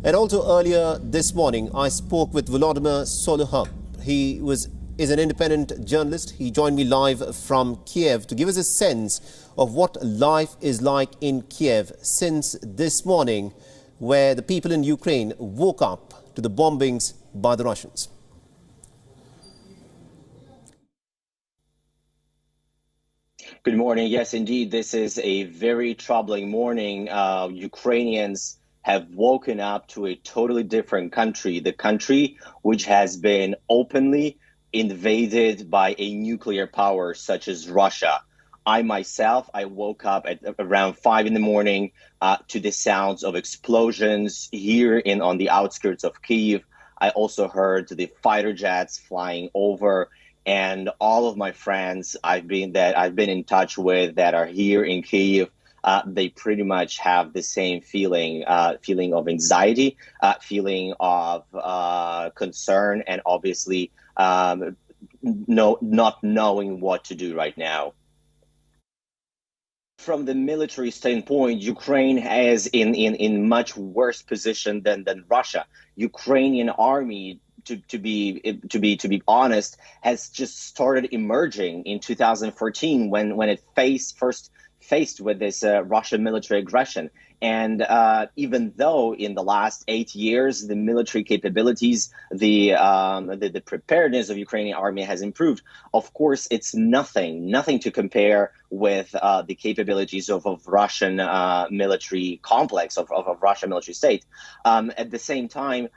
And also earlier this morning, I spoke with Volodymyr Solovyov. He is an independent journalist. He joined me live from Kiev to give us a sense of what life is like in Kiev since this morning, where the people in Ukraine woke up to the bombings by the Russians. Good morning. Yes, indeed, this is a very troubling morning. Ukrainians have woken up to a totally different country, the country which has been openly invaded by a nuclear power such as Russia. I myself, I woke up at around 5 in the morning to the sounds of explosions here on the outskirts of Kyiv. I also heard the fighter jets flying over. And all of my friends I've been in touch with that are here in Kyiv, they pretty much have the same feeling of anxiety, feeling of concern, and obviously not knowing what to do right now. From the military standpoint, Ukraine is in much worse position than Russia. Ukrainian army, to be honest, has just started emerging in 2014 when it first faced with this Russian military aggression. And even though in the last 8 years the military capabilities, the preparedness of Ukrainian army has improved, of course it's nothing to compare with the capabilities of Russian military complex, of Russian military state. At the same time,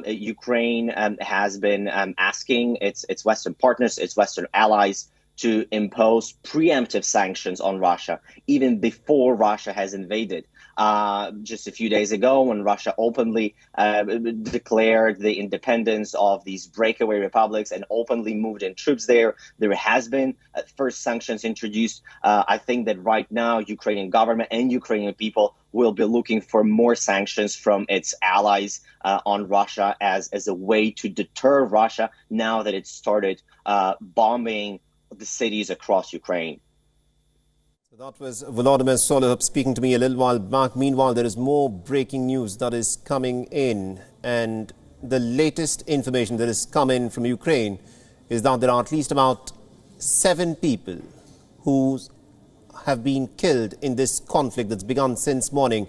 Ukraine has been asking its Western partners, its Western allies, to impose preemptive sanctions on Russia, even before Russia has invaded. Just a few days ago, when Russia openly declared the independence of these breakaway republics and openly moved in troops there has been first sanctions introduced. I think that right now, Ukrainian government and Ukrainian people will be looking for more sanctions from its allies on Russia as a way to deter Russia now that it started bombing the cities across Ukraine. So that was Volodymyr Solovyov speaking to me a little while back. Meanwhile, there is more breaking news that is coming in, and the latest information that has come in from Ukraine is that there are at least about 7 people who have been killed in this conflict that's begun since morning.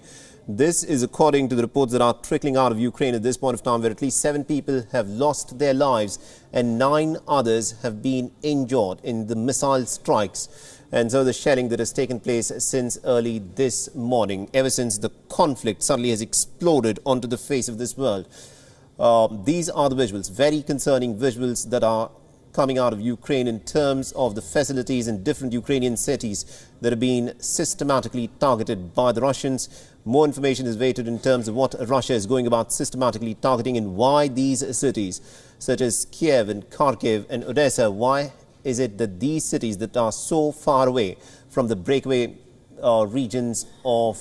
This is according to the reports that are trickling out of Ukraine at this point of time, where at least 7 people have lost their lives and 9 others have been injured in the missile strikes. And so the shelling that has taken place since early this morning, ever since the conflict suddenly has exploded onto the face of this world. These are the visuals, very concerning visuals that are coming out of Ukraine in terms of the facilities in different Ukrainian cities that have been systematically targeted by the Russians. More information is waited in terms of what Russia is going about systematically targeting and why these cities, such as Kiev and Kharkiv and Odessa, why is it that these cities that are so far away from the breakaway regions of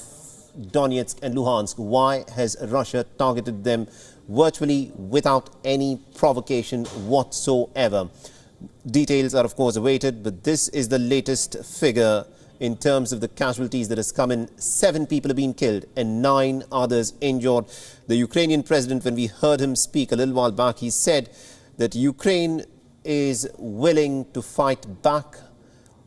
Donetsk and Luhansk, why has Russia targeted them virtually without any provocation whatsoever? Details are of course awaited, but this is the latest figure in terms of the casualties that has come in. 7 people have been killed and 9 others injured. The Ukrainian president, when we heard him speak a little while back, he said that Ukraine is willing to fight back.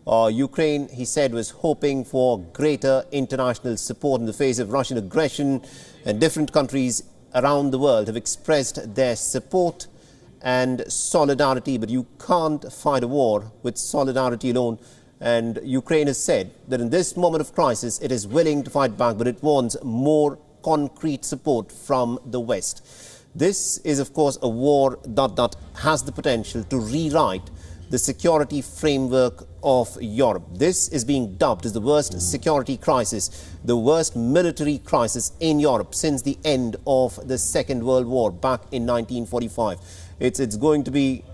Ukraine, he said, was hoping for greater international support in the face of Russian aggression, and different countries around the world have expressed their support and solidarity, but you can't fight a war with solidarity alone. And Ukraine has said that in this moment of crisis, it is willing to fight back, but it wants more concrete support from the West. This is, of course, a war that has the potential to rewrite the security framework of Europe. This is being dubbed as the worst security crisis, the worst military crisis in Europe since the end of the Second World War back in 1945. It's going to be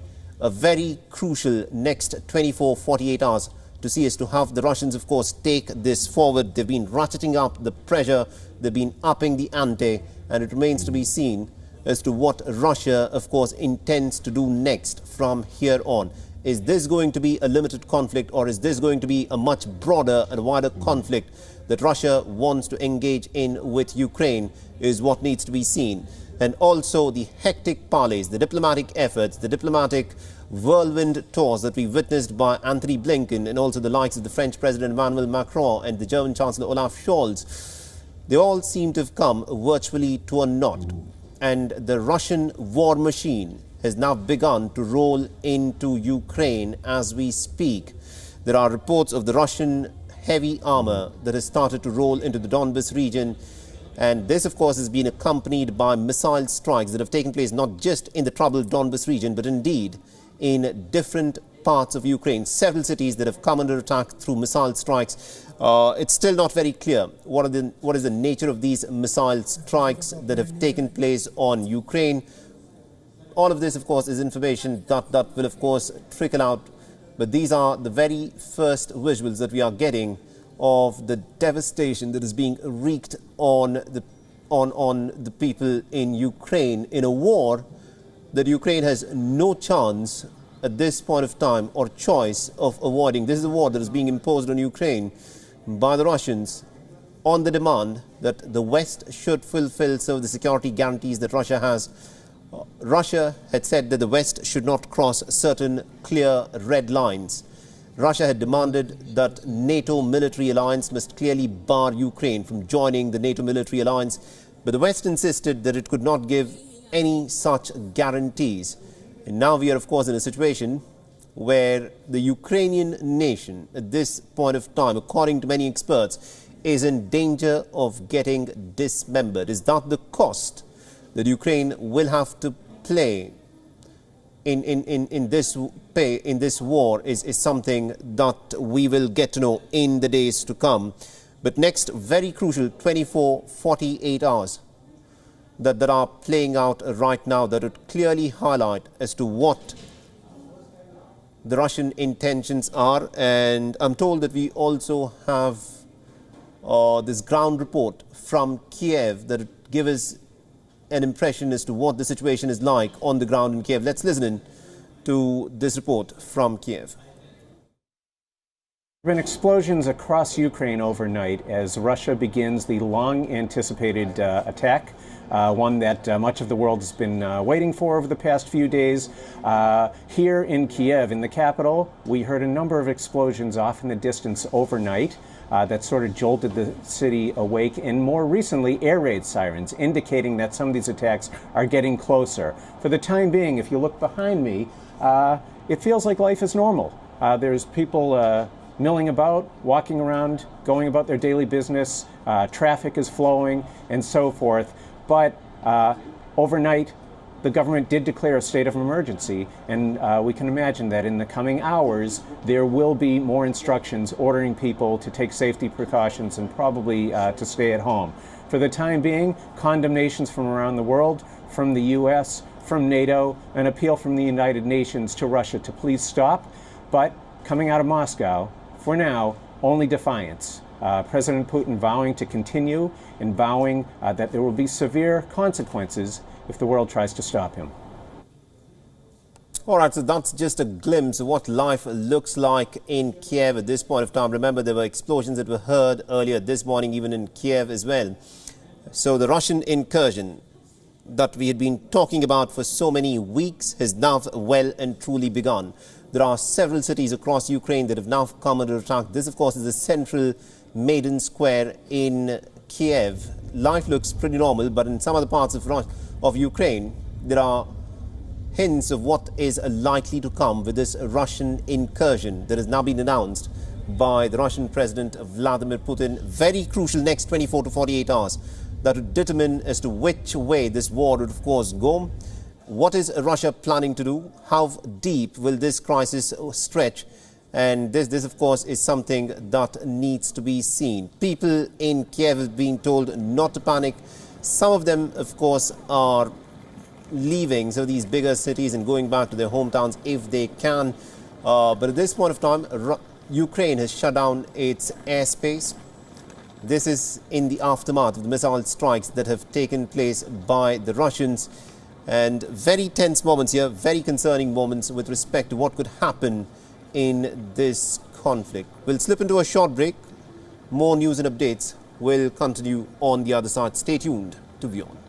a very crucial next 24-48 hours to see as to how the Russians, of course, take this forward. They've been ratcheting up the pressure, they've been upping the ante, and it remains to be seen as to what Russia, of course, intends to do next from here on. Is this going to be a limited conflict, or is this going to be a much broader and wider conflict that Russia wants to engage in with Ukraine is what needs to be seen. And also the hectic parleys, the diplomatic efforts, the diplomatic whirlwind tours that we witnessed by Anthony Blinken and also the likes of the French President Emmanuel Macron and the German Chancellor Olaf Scholz, they all seem to have come virtually to a knot. And the Russian war machine has now begun to roll into Ukraine as we speak. There are reports of the Russian heavy armor that has started to roll into the Donbas region. And this, of course, has been accompanied by missile strikes that have taken place not just in the troubled Donbas region, but indeed in different parts of Ukraine. Several cities that have come under attack through missile strikes. It's still not very clear what is the nature of these missile strikes that have taken place on Ukraine. All of this, of course, is information that will, of course, trickle out. But these are the very first visuals that we are getting of the devastation that is being wreaked on the people in Ukraine in a war that Ukraine has no chance at this point of time or choice of avoiding. This is a war that is being imposed on Ukraine by the Russians on the demand that the West should fulfill some of the security guarantees that Russia has. Russia had said that the West should not cross certain clear red lines. Russia had demanded that NATO military alliance must clearly bar Ukraine from joining the NATO military alliance, but the West insisted that it could not give any such guarantees. And now we are, of course, in a situation where the Ukrainian nation at this point of time, according to many experts, is in danger of getting dismembered. Is that the cost that Ukraine will have to play in this war is something that we will get to know in the days to come. But next, very crucial 24-48 hours that are playing out right now that would clearly highlight as to what the Russian intentions are. And I'm told that we also have this ground report from Kiev that would give us an impression as to what the situation is like on the ground in Kiev. Let's listen in to this report from Kiev. There have been explosions across Ukraine overnight as Russia begins the long-anticipated attack, one that much of the world has been waiting for over the past few days. Here in Kiev, in the capital, we heard a number of explosions off in the distance overnight. That sort of jolted the city awake, and more recently air raid sirens indicating that some of these attacks are getting closer. For the time being, if you look behind me, it feels like life is normal. There's people milling about, walking around, going about their daily business, traffic is flowing, and so forth. But overnight, the government did declare a state of emergency, and we can imagine that in the coming hours there will be more instructions ordering people to take safety precautions and probably to stay at home. For the time being, condemnations from around the world, from the US, from NATO, an appeal from the United Nations to Russia to please stop. But coming out of Moscow, for now, only defiance. President Putin vowing to continue and vowing that there will be severe consequences if the world tries to stop him. All right, so that's just a glimpse of what life looks like in Kiev at this point of time. Remember, there were explosions that were heard earlier this morning, even in Kiev as well. So the Russian incursion that we had been talking about for so many weeks has now well and truly begun. There are several cities across Ukraine that have now come under attack. This, of course, is the central Maidan Square in Kiev. Life looks pretty normal, but in some other parts of Ukraine, there are hints of what is likely to come with this Russian incursion that has now been announced by the Russian President Vladimir Putin. Very crucial next 24 to 48 hours that would determine as to which way this war would, of course, go. What is Russia planning to do? How deep will this crisis stretch? And this, of course, is something that needs to be seen. People in Kiev have been told not to panic. Some of them, of course, are leaving some of these bigger cities and going back to their hometowns if they can. But at this point of time, Ukraine has shut down its airspace. This is in the aftermath of the missile strikes that have taken place by the Russians. And very tense moments here, very concerning moments with respect to what could happen in this conflict. We'll slip into a short break. More news and updates will continue on the other side. Stay tuned to WION.